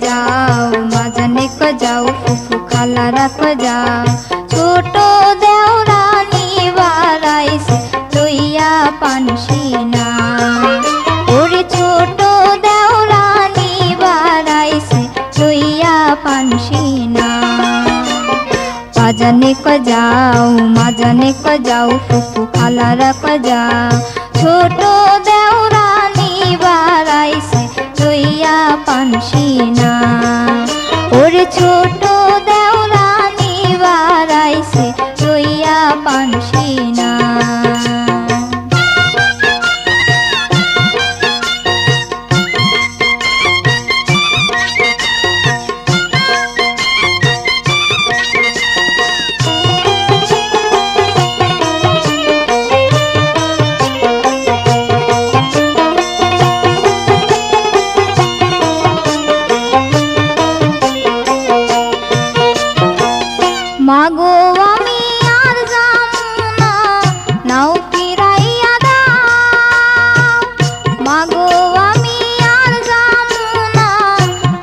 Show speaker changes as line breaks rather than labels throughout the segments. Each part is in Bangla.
बाजाने को जाओ फुफु खालारा को जाओ छोटो देवरानी बाराइसे लइया पानसीना ओरे छोटो देवरानी बाराइसे लइया पानसीना बाजाने को जाओ फुफु खालारा को जाओ छोटो देवरानी बाराइसे लइया पानसीना ओरे छोटो देवरानी बाराइसे लइया पानसीना मागो आमी आर जामुना नाव फिराइया दाও मागो आमी आर जामुना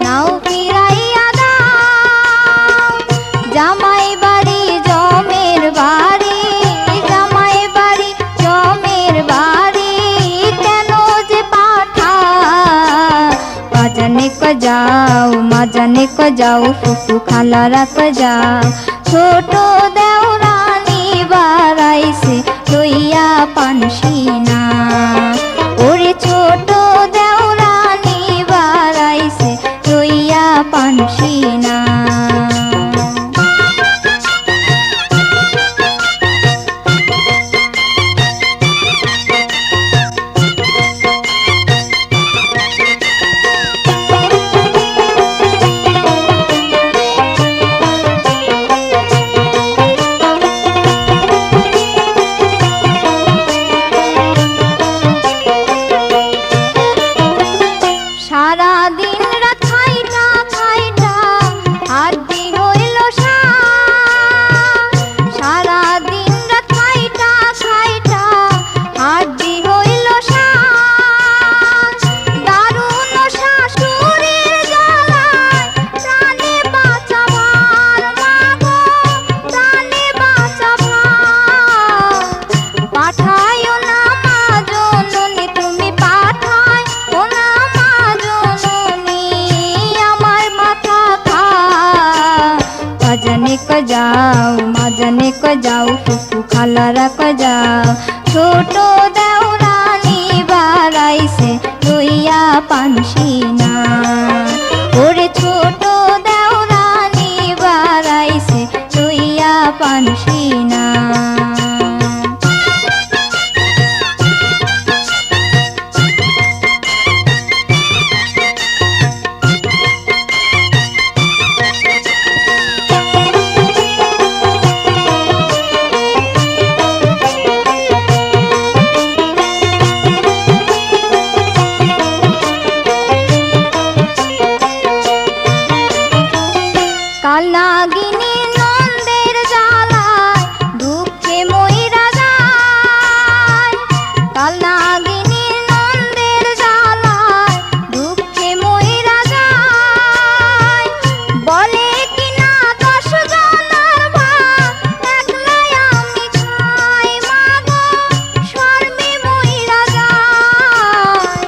नाव फिराइया दाও জামাই বাড়ি জমের বাড়ি জামাই বাড়ি জমের বাড়ি কেন যে পাঠা বাজানে को जाओ फुफु खालारा को जाओ छोटो देवरानी बाराइसे लइया पानसीना ओरे छोटो देवरानी बाराइसे लइया पानसीना सारा दिन रात खाइटा যাও মা জানে ক যাও ফুফু খালারা ক যাও ছোট দেওরানি বাড়াইছে লইয়া পানসিনা ওরে ছোট দেওরানি বাড়াইছে লইয়া পানসিনা কালনাগিনী নন্দের জ্বালায় দুঃখে মইরা যায় কালনাগিনী নন্দের জ্বালায় দুঃখে মইরা যায় বলে কিনা 10 জনের ভাত একলাই আমি খাই মাগো শর্মে মইরা যায়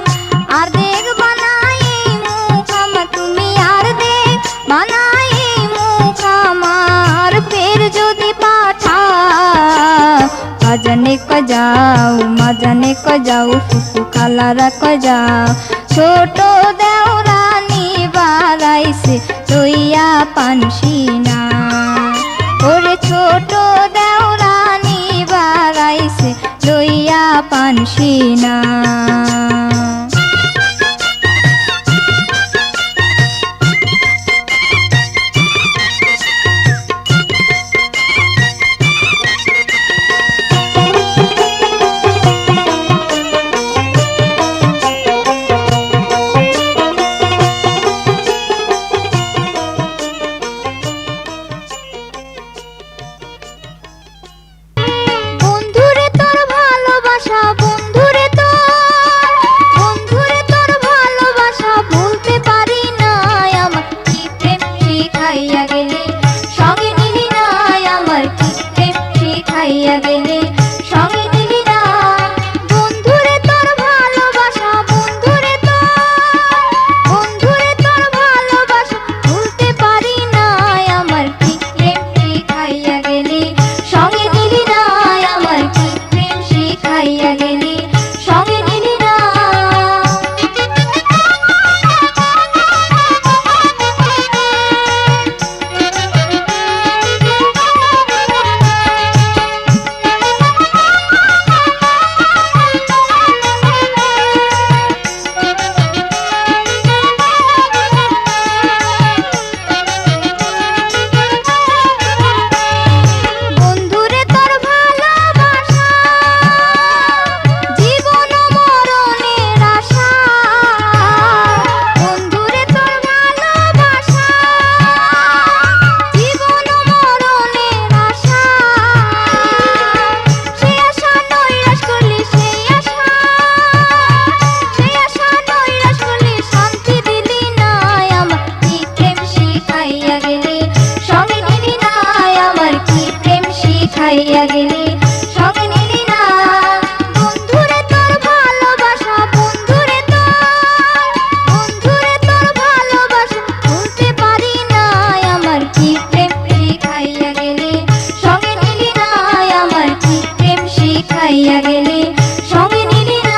আর দেখবা না এই মুখ আমার তুমি আর দেখ বানাই যদি পাঠা জানে ক যাও মা জানে ক যাও ফুফু খালারা ক যাও ছোট দেওরানি বাড়াইছে লইয়া পানসিনা ওরে ছোট দেওরানি বাড়াইছে লইয়া পানসিনা খাইয়া গেলি সঙ্গে নিলি না বন্ধুরে তোর ভালোবাসা বন্ধুরে তোর ভালোবাসা ভুলতে পারি না আমার কি প্রেম শিখাইয়া গেলি সঙ্গে নিলি না আমার কি প্রেম শিখাইয়া গেলি সঙ্গে নিলি না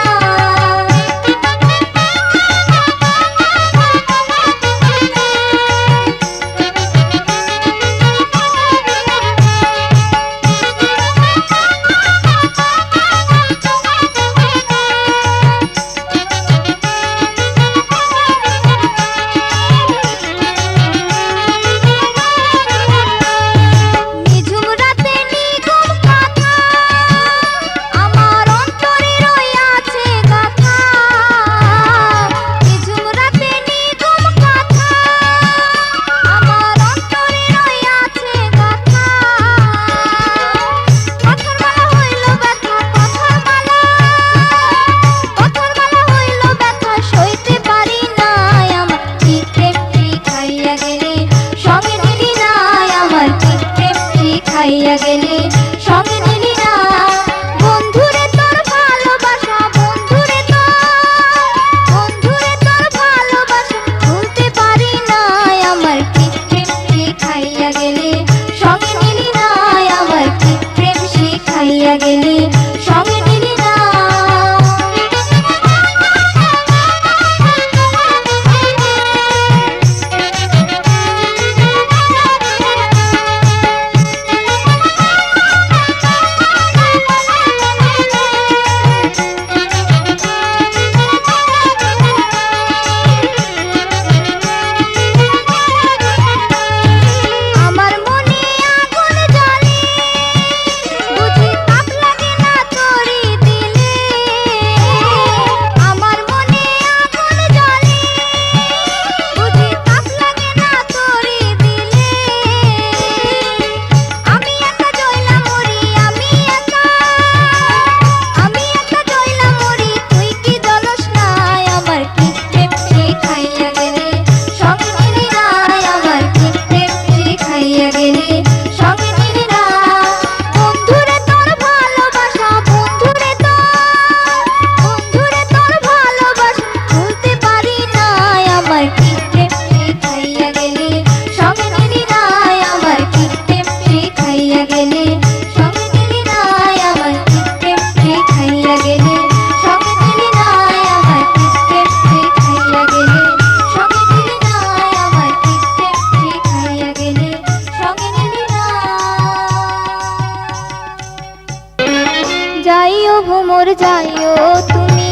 যাইও তুমি,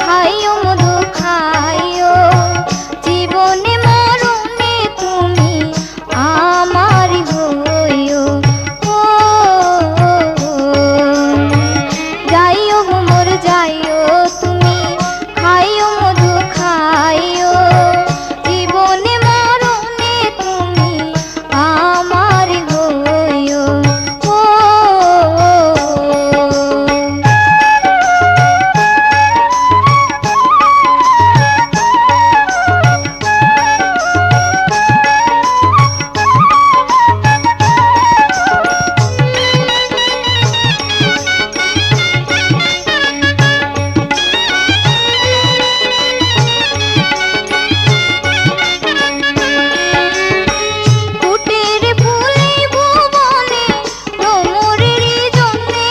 খাইও মধু খাইও, জীবনে মরণে তুমি আমার হইও। ও যাইও মোর যাইও তুমি, খাইও মধু খাইও, জীবনে মরণে তুমি আমার হইও। ও ফুটের ফুলে ভুবনে ভ্রমরেরই জন্যে,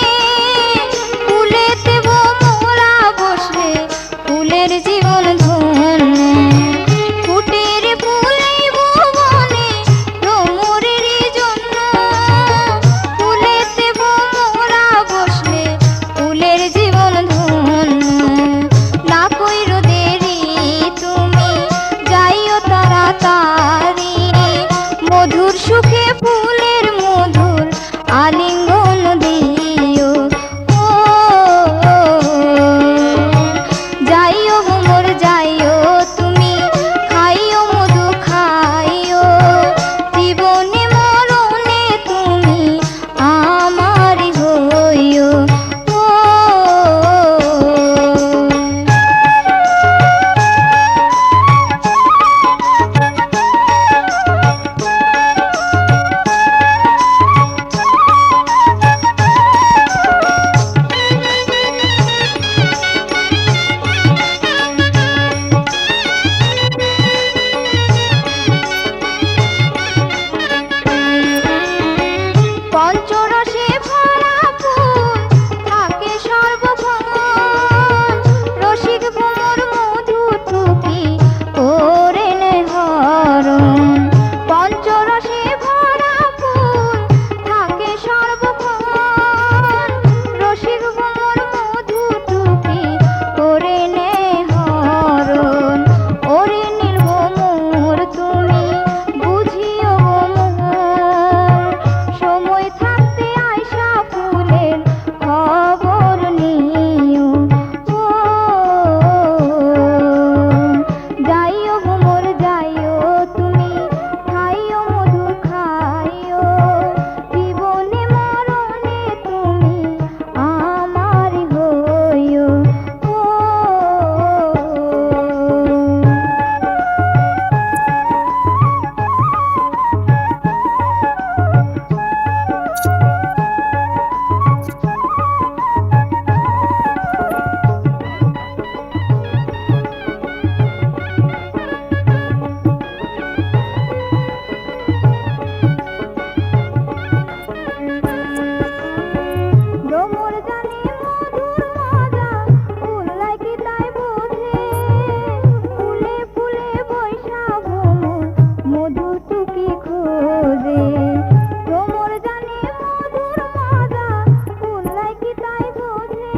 ফুলেতে ভ্রমরা বসলে ফুলের জীবন ধন্য। ফুটের ফুলে ভুবনে ভ্রমরেরই জন্য, ফুলেতে ভ্রমরা বসলে ফুলের জীবন ধন্য। না কইরো দেরি তুমি, যাইও তাড়াতাড়ি, মধুর সুখে ফুলের মধুর আলিঙ্গন দিও। ও যাইও মোর যাইও তুমি, খাইও মধু খাইও, জীবনে মরণে তুমি আমার হইও। ও পঞ্চরসে ভরা ফুল থাকে সর্বক্ষণ, রসিক ভ্রমর মধু টুকি করে নেয় হরণ। পঞ্চরসে ভরা ফুল থাকে সর্বক্ষণ, রসিক ভ্রমর মধু টুকি করে নেয় হরণ। ওরে নীল ভ্রমর তুমি বুঝিও মোর, সময় থাকতে আয়সা ফুলের খবর নিও। ও যাইও মোর যাইও তুমি, খাইও মধু খাইও, জীবনে মরণে তুমি আমার হইও। ও ভ্রমর জানে মধুর মজা, ফুল কি তাই বোঝে, ফুলে ফুলে বৈশা ভ্রমর মধু টুকি খোঁজে। ভ্রমর জানে মধুর মজা, ফুল কি তাই বোঝে,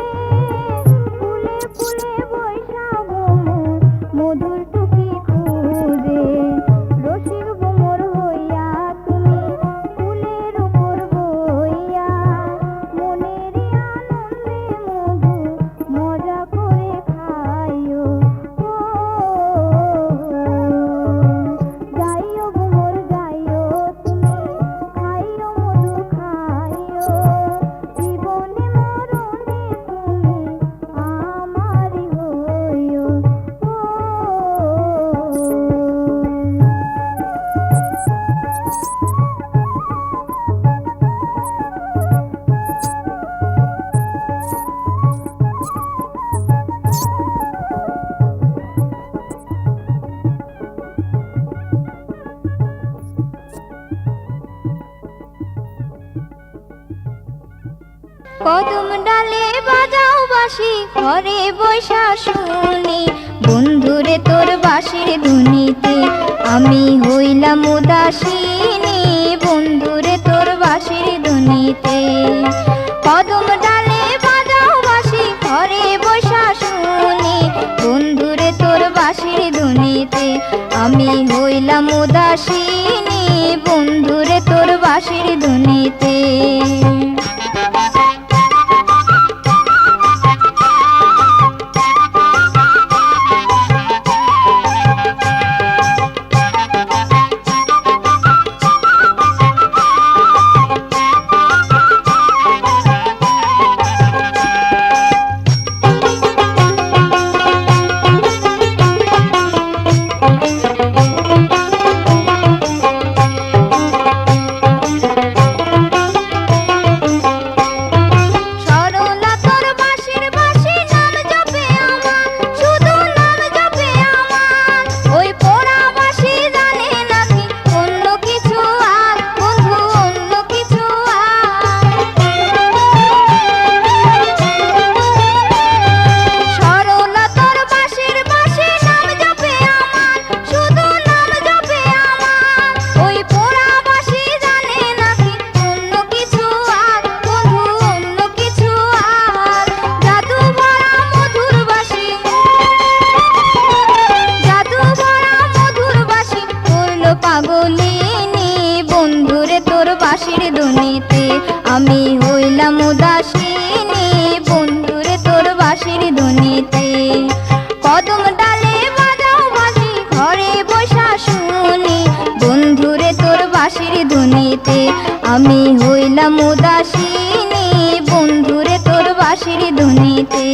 ফুলে ফুলে বৈশা ভ্রমর মধুর টুকি খোঁজে। রসিক ভ্রমর হইয়া তুমি ফুলের উপর বইয়া, মনের আনন্দে মধু মজা করে খাইও। ও যাইও ভ্রমর যাইও তুমি, খাইও মধু খাইও, জীবনে মরণে তুমি আমার হইও। ও কদম ডালে বাজাও বাঁশি, ঘরে বৈশা শুনি, বন্ধুরে তোর বাঁশির ধুনিতে আমি হইলাম উদাসিনী, বন্ধুরে তোর বাঁশির ধুনিতে। কদম ডালে বাজাও বাঁশি, ঘরে ধুনিতে আমি হইলাম উদাসিনী বন্ধুরে তোর বাঁশির ধুনিতে। পাগলিনী বন্ধুরে তোর বাঁশির ধুনিতে আমি হইলাম উদাসিনী বন্ধুরে তোর বাঁশির ধুনিতে। কদম ডালে বাজাও বাঁশি ঘরে বসা শুনি বন্ধুরে তোর বাঁশির ধুনিতে আমি হইলাম উদাসিনী বন্ধুরে তোর বাঁশির ধুনিতে।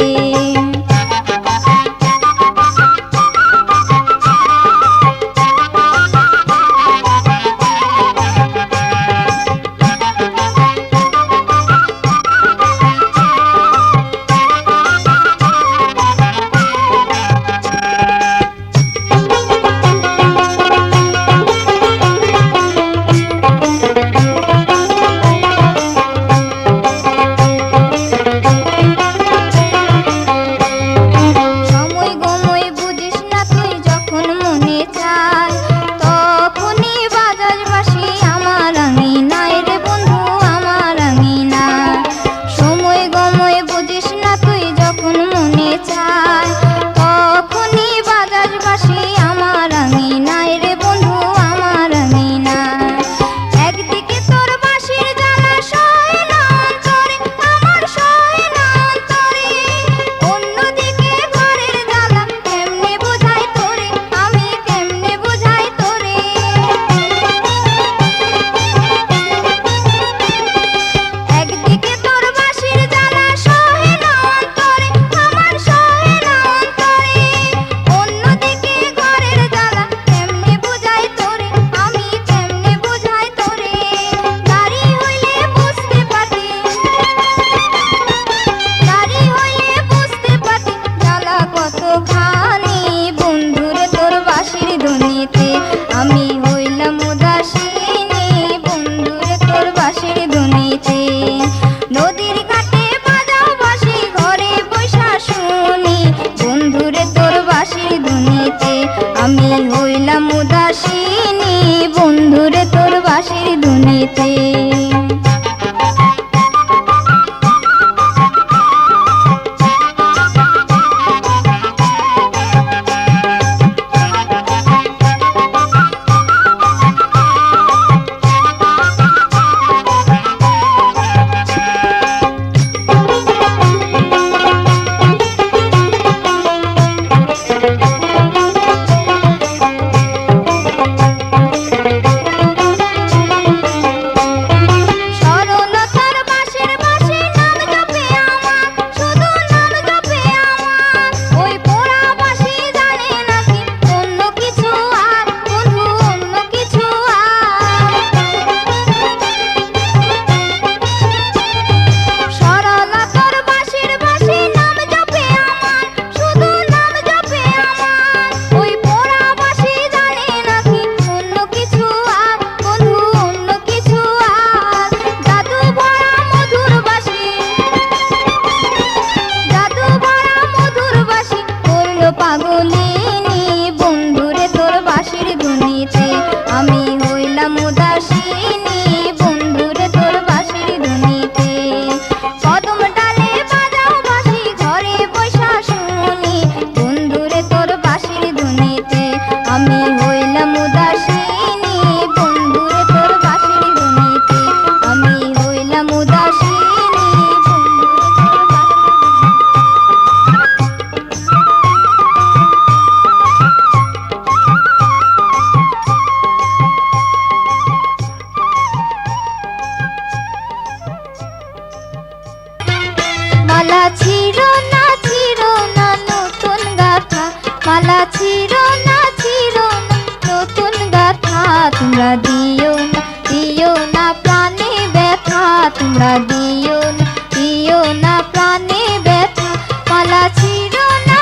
তোমরা দিও না প্রাণে ব্যথা, তোমরা দিও না প্রাণে ব্যথা। মালা ছিড়ো না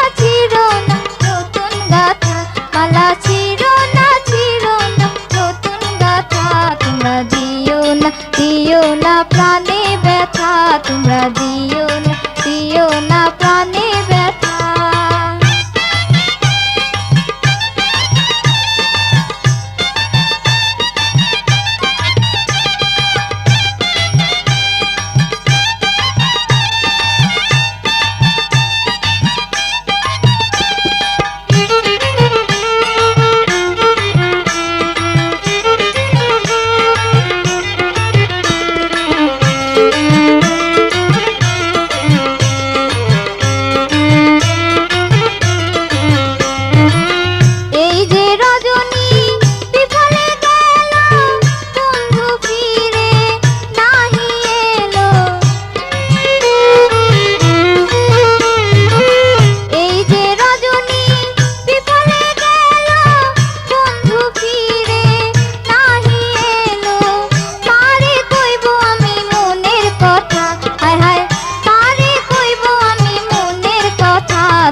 নতুন গাথা, মালা ছিড়ো না নতুন গাথা। তোমরা দিও না প্রাণে ব্যথা, তোমরা দিও না প্রাণে ব্যথা।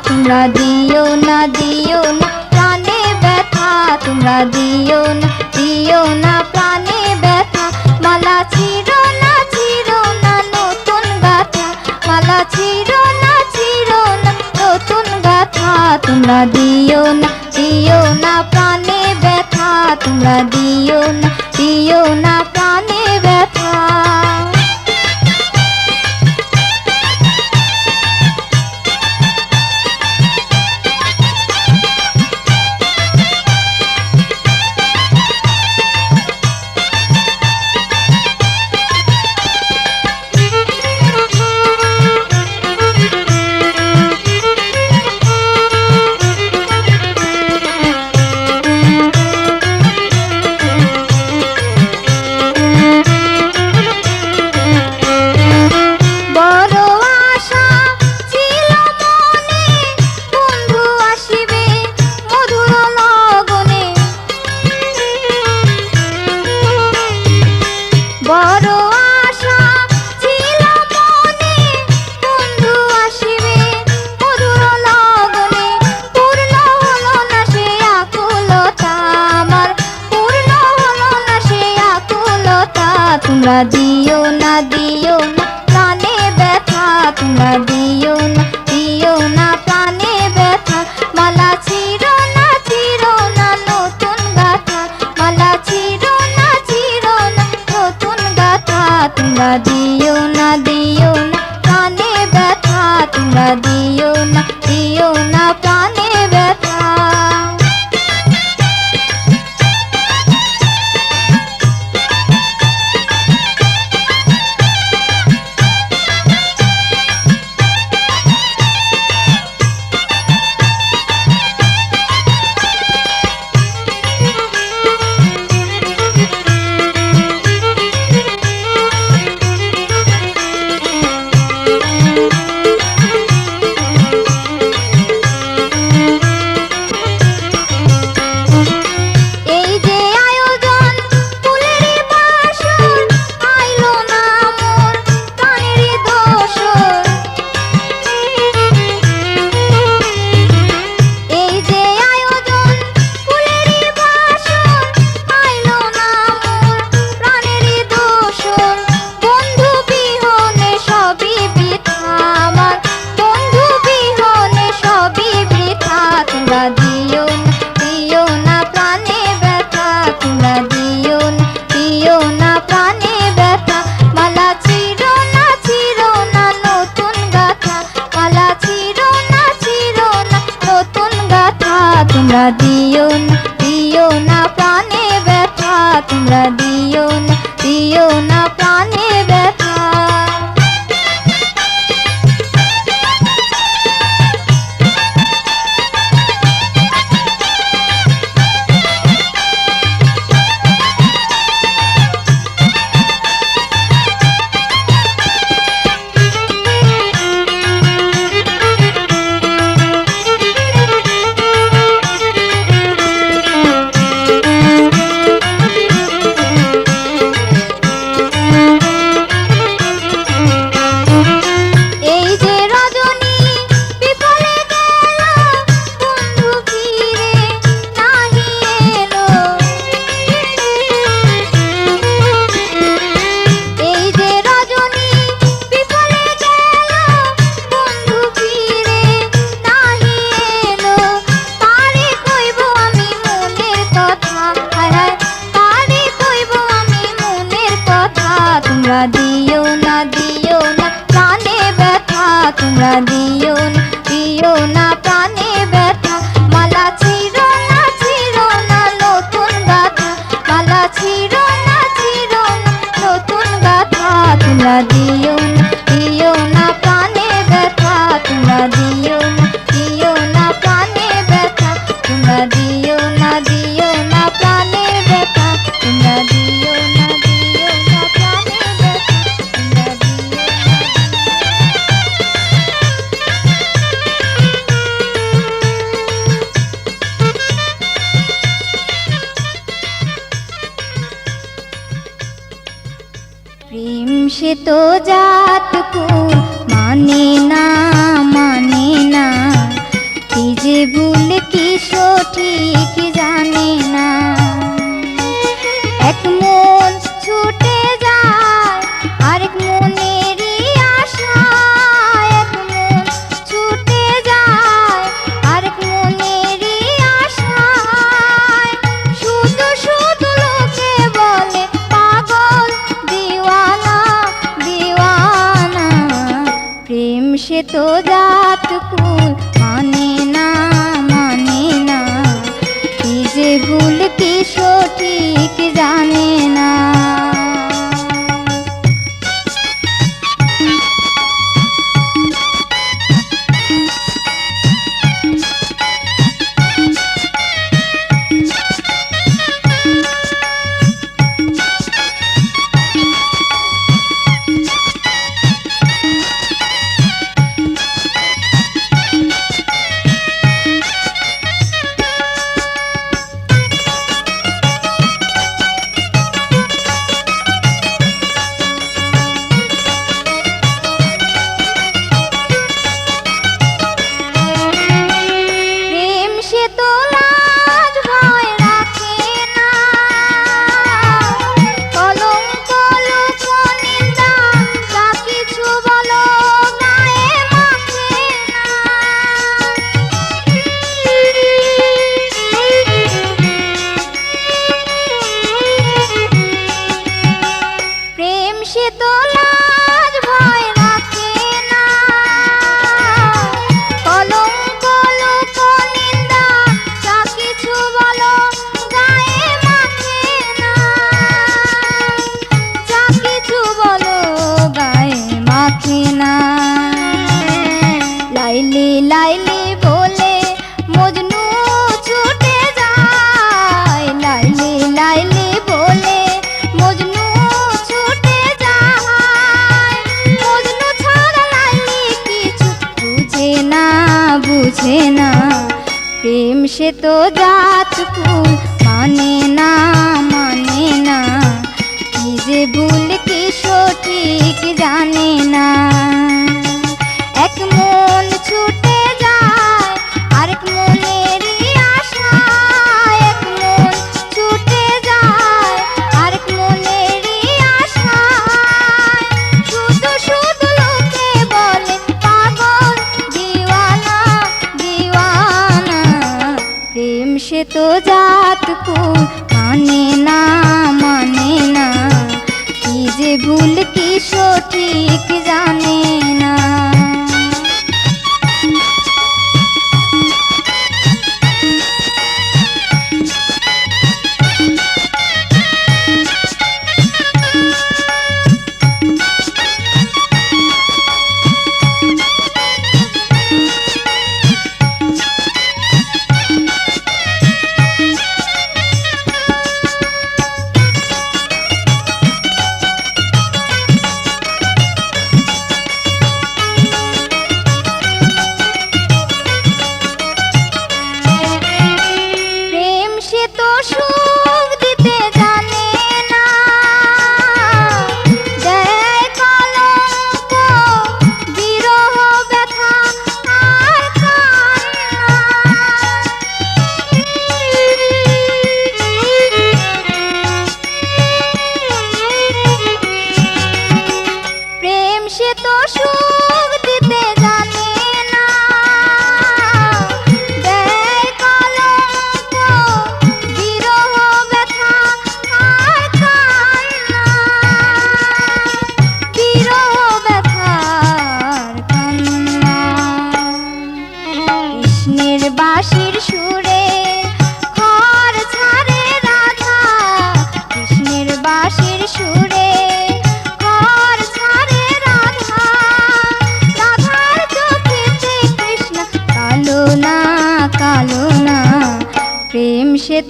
তোমরা দিও না প্রাণে ব্যথা, তোমরা দিও না প্রাণে ব্যথা। মালা ছিড়ো না নতুন গাথা, মালা ছিড়ো না নতুন গাথা। তোমরা দিও না প্রাণে ব্যথা, তোমরা দিও না প্রাণে ব্যথা। তোমরা দিও না প্রাণে ব্যথা, তোমরা দিও না প্রাণে ব্যথা। মালা ছিড়ো না নতুন গাথা, মালা ছিড়ো না নতুন গাথা। তোমরা দিও না প্রাণে ব্যথা, তোমরা দিও না প্রাণে ব্যথা। তোমরা দিও না প্রাণে ব্যথা, তোমরা দিও না প্রাণে ব্যথা। তোমরা দিও না প্রাণে ব্যথা, তোমরা দিও না প্রাণে ব্যথা। মালা ছিঁড়ো না নতুন গাথা, মালা ছিঁড়ো না নতুন গাথা। তোমরা দিও না প্রাণে ব্যথা, তোমরা দিও না প্রাণে ব্যথা। তোমরা দিও না প্রাণে ব্যথা, তোমরা দিও না প্রাণে ব্যথা, তোমরা দিও প্রেম সে তো জাতকু মানে না, কি যে ভুল কি সঠিক জানে না। এক মন ছুটে যায় আরেক মনেরই আশা, এক মন ছুটে যায় আরেক মনেরই আশায়। শুধু লোকে বলে পাগল দিওয়ানা, প্রেম সে তো জাতকু মানে না, কি যে ভুল কি সঠিক জানে না। সে তো লাজ ভয় রাখে না, কলঙ্ক লোক নিন্দা যা কিছু বলো গায়ে মাখে না, যা কিছু বলো গায়ে মাখে না। লাইলি লাইলি বলে মজনু ছুটে যায়, লাইলি লাইলি বলে মজনু বুঝে না। প্রেম সে তো জাতকু মানে না, কি যে ভুল কি সঠিক জানে না। এক মন ছুটে যায় আরেক মনেরই আশা, এক মন ছুটে যায় আরেক মনেরই আশা। শুধু লোকে বলে পাগল দিওয়ানা, প্রেম সে তো জাত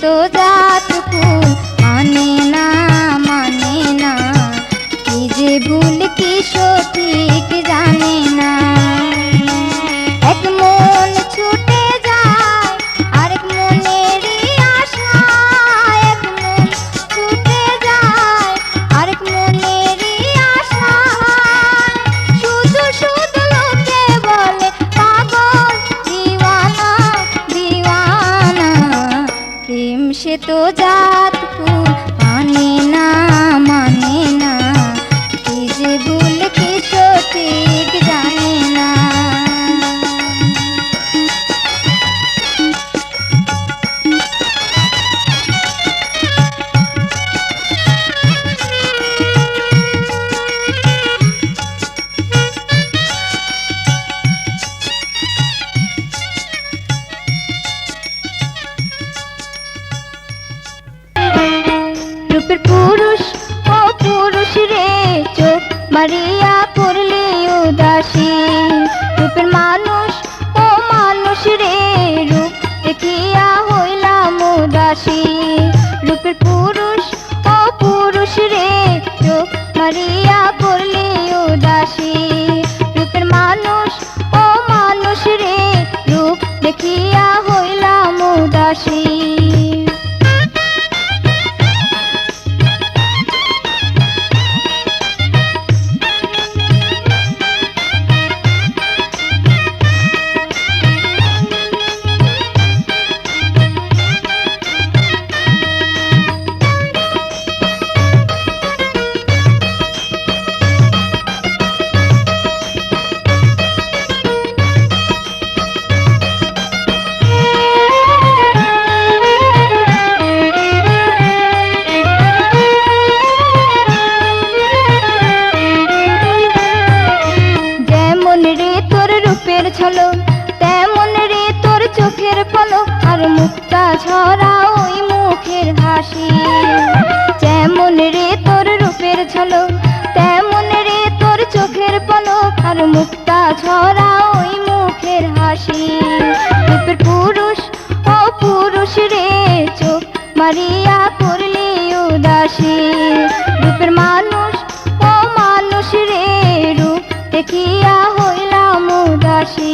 তো যাতটুকু মানে না মানে না, কি যে ভুল কি সঠিক জানে না। এক মন ছুটে যায় আরেক মনেরই আশায়, এক মন ছুটে যায় আরেক মনেরই আশায়। শুধু শুধু লোকে বলে পাগল দিওয়ানা দিওয়ানা, প্রেম সে তো জাত কুল মানে না মানে না, কি যে ভুল কি সঠিক জানে না। রূপের পুরুষ ও পুরুষ রে, চোখ মারিয়া করলি উদাসী। রূপের মানুষ ও মানুষ রে, রূপ দেখিয়া হইলাম উদাসী। রূপের পুরুষ ও পুরুষ রে, চোখ মারিয়া করলি উদাসী। রূপের মানুষ ও মানুষ রে, রূপ দেখিয়া হইলাম উদাসী। ঝলক তেমন রে তোর চোখের পলক, আর মুক্তা ঝরা ওই মুখের হাসি। যেমন রে তোর রূপের ঝলক তেমন রে তোর চোখের পলক, আর মুক্তা ঝরা ওই মুখের হাসি। রূপের পুরুষ ও পুরুষ রে, চোখ মারিয়া করলি উদাসী। রূপের মানুষ ও মানুষ রে, রূপ দেখিয়া হইলাম উদাসী।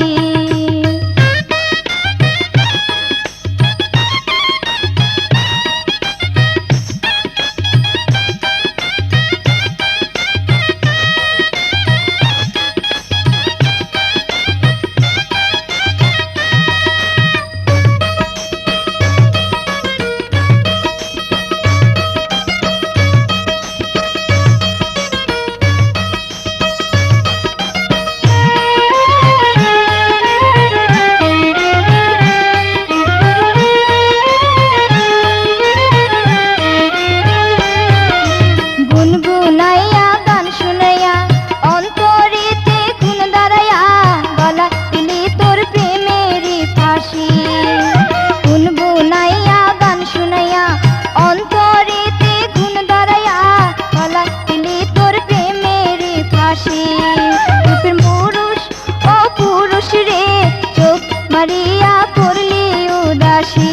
মারিয়া করলি উদাসী।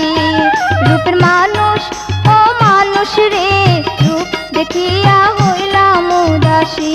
রূপের মানুষ ও মানুষ রে, রূপ দেখিয়া হইলাম উদাসী।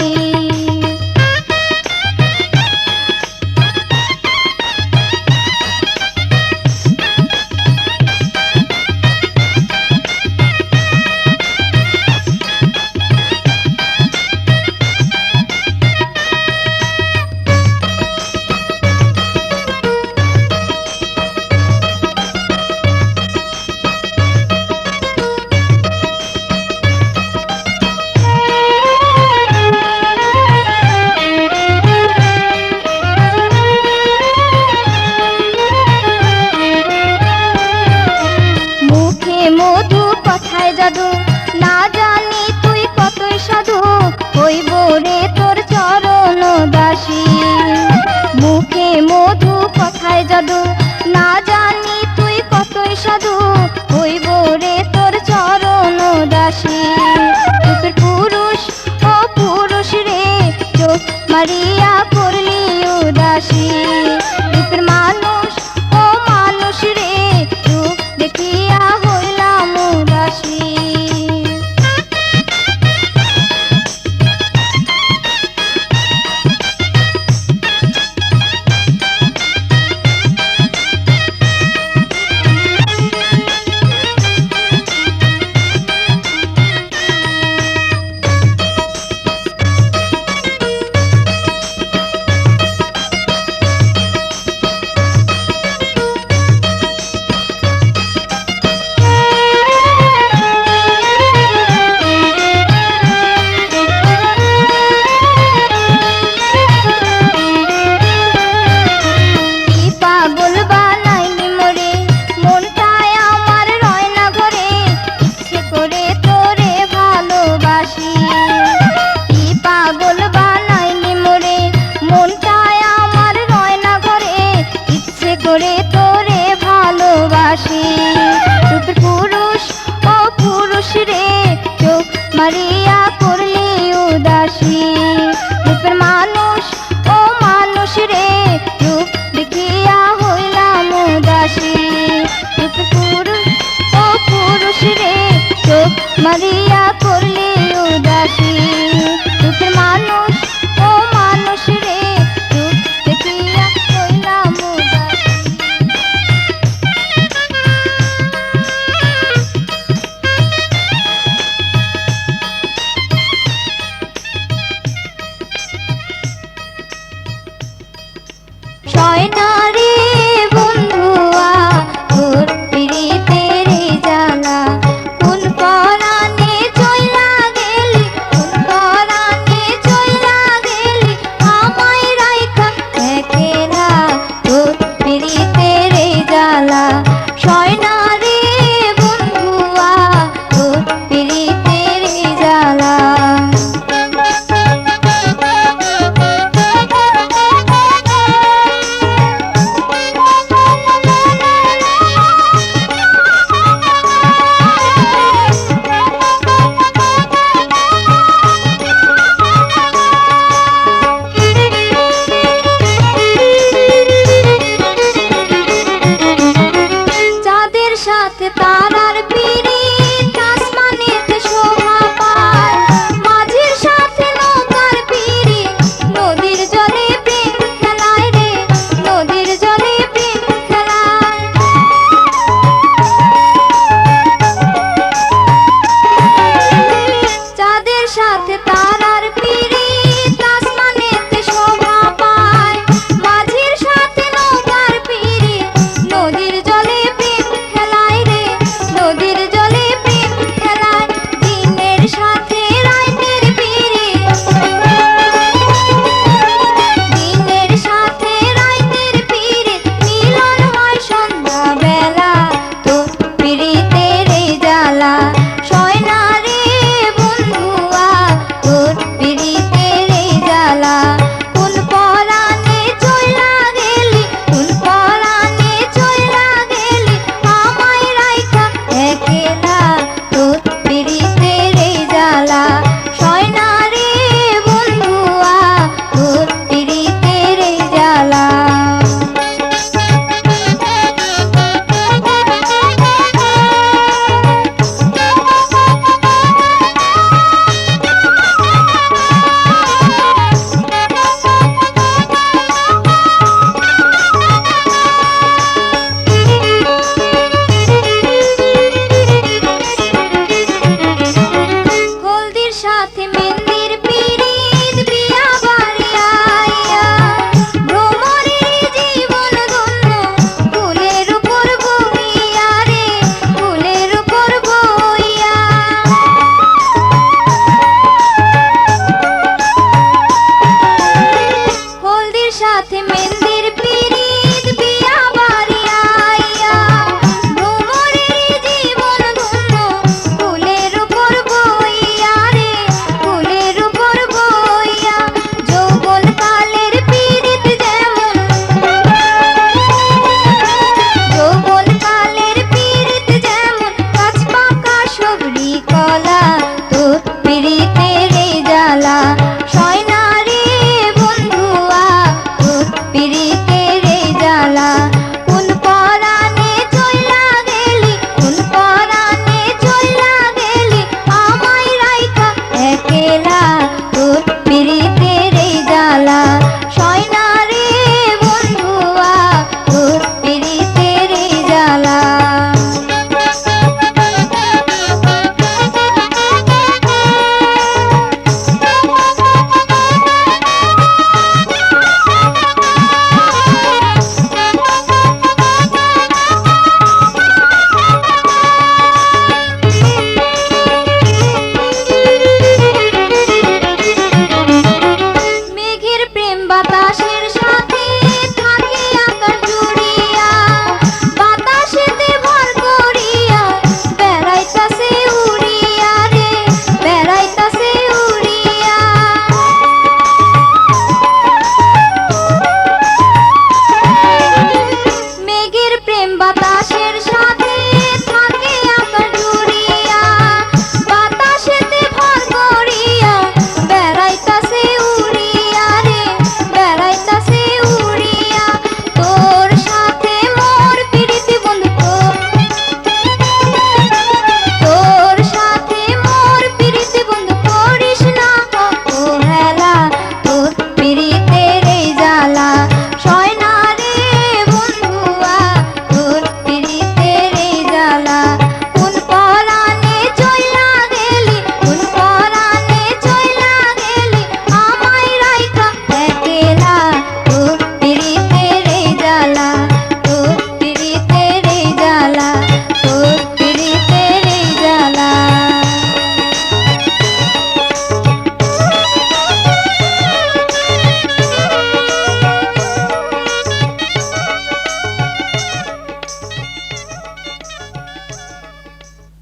মারিয়া করলে উদাসী